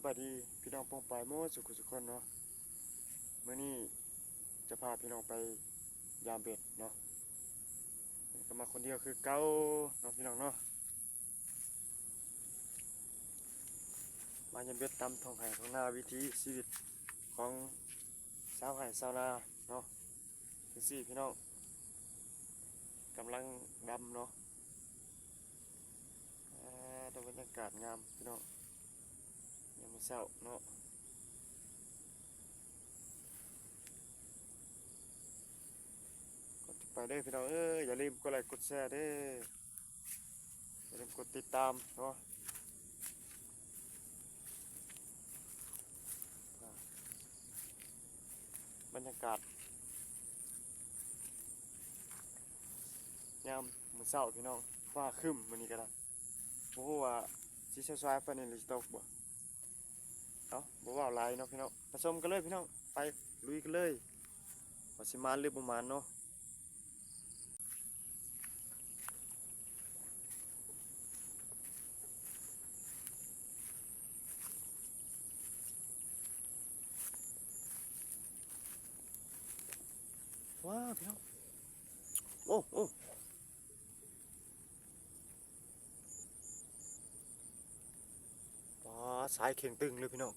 บายดีพี่น้องปองปายโมสุขคนเนาะมื้อนี้จะพาพี่น้องไปยามเบ็ดเนาะก็มาคนเดียวคือเก่าเนาะพี่น้องเนาะมายามเบ็ดตามท้องไร่ท้องนาวิถีชีวิตของชาวไร่ชาวนาเนาะคือสี่พี่น้องกำลังดำเนาะดูบรรยากาศงามพี่น้องยามมื้อเช้าเนาะก่อนจะไปเด้อพี่น้องอย่าลืมกดไลค์กดแชร์เด้ออย่าลืมกดติดตามเนาะบรรยากาศยามมื้อเช้าพี่น้องฟ้าครึ้มมื้อนี้ก็ได้บ่ฮู้ว่าสิสายๆปานนี้หรือสิตกบ่เอ้าบ่เว้าหลายเนาะพี่น้องผสมกันเลยพี่น้องไปลุยกันเลยว่าสิมานหรือบ่มานเนาะว้าวพี่น้องโอ้ว้าสายเข่งตึงเลยพี่น้อง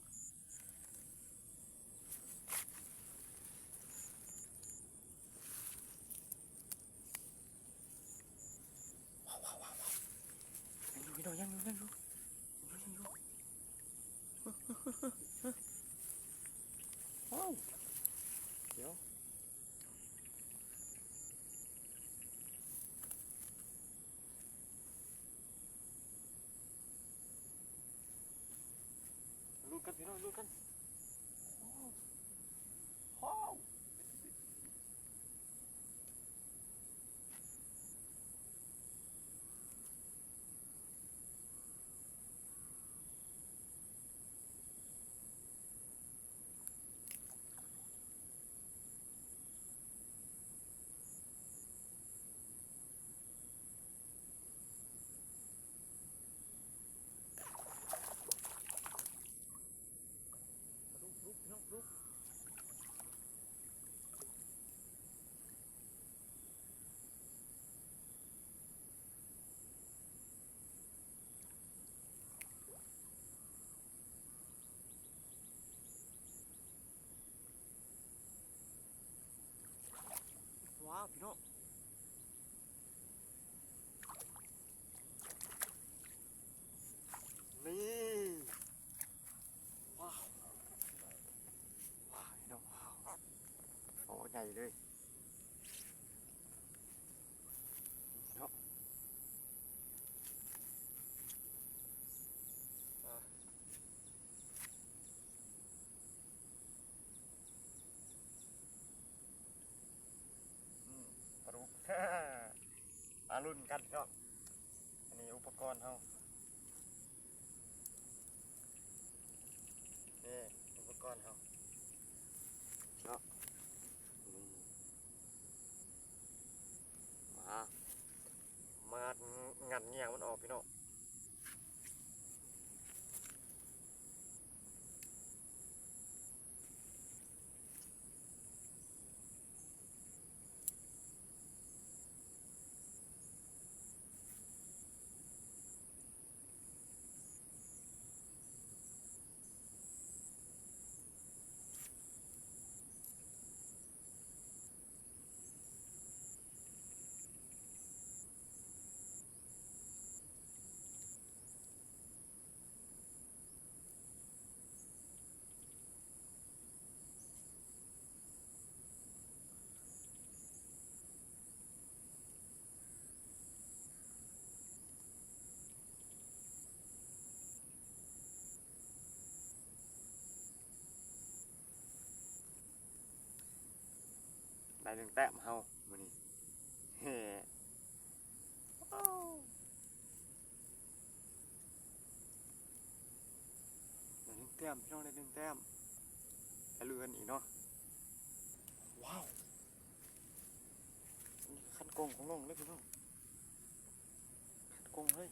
ยังอยู่พี่น้องยังอยู่ว้าวเดี๋ยวลุ้นกันพี่น้องลุ้นกันว้าวลุกพี่น้องลุกว้าวพี่น้องนี่ว้าวว้าวพี่น้องว้าวโอ้ใหญ่เลยเนาะปลาดุกมาลุ้นกันพี่น้องอันนี้อุปกรณ์เฮานี่อุปกรณ์เฮาเนาะมางัดเงี้ยงมันออกพี่น้องได้หนึ่งแต้มเฮามื้อนี้เฮ้ว้าวได้หนึ่งแต้มพี่น้องได้หนึ่งแต้มไปลุยกันอีกเนาะว้าวนี่คันกงของน้องเลยพี่น้องคันกงเลย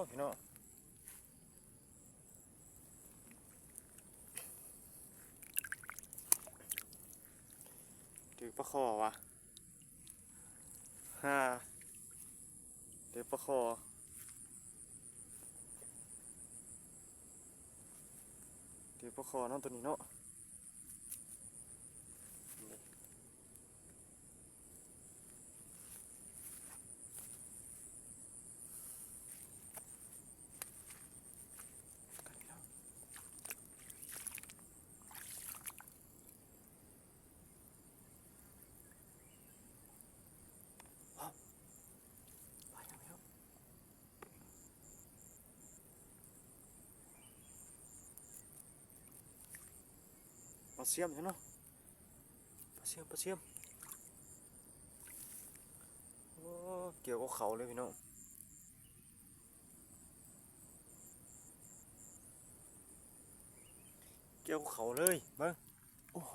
พี่น้องถือปลาคอวะฮ่าถือปลาคอถือปลาคอเนาะตัวนี้เนาะปลาเสียมใช่เนาะปลาเสียมปลาเสียมโอ้เกี่ยวกับเขาเลยพี่น้องเกี่ยวกับเขาเลยเบิ้งโอ้โห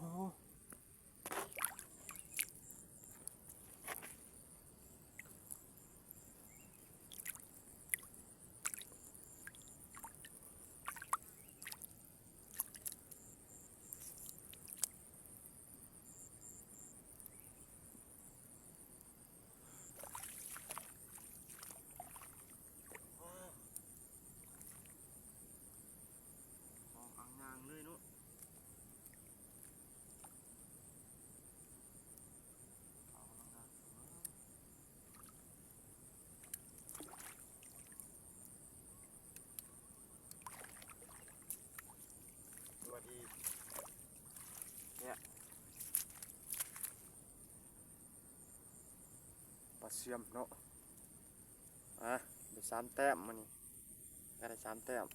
ออกอ่างงางเลยเนาะเอาอ่างงางสวัสดีเนี่ยปลาเสียมเนาะอ่ะได้3 แต้มมานี่ได้3 แต้ม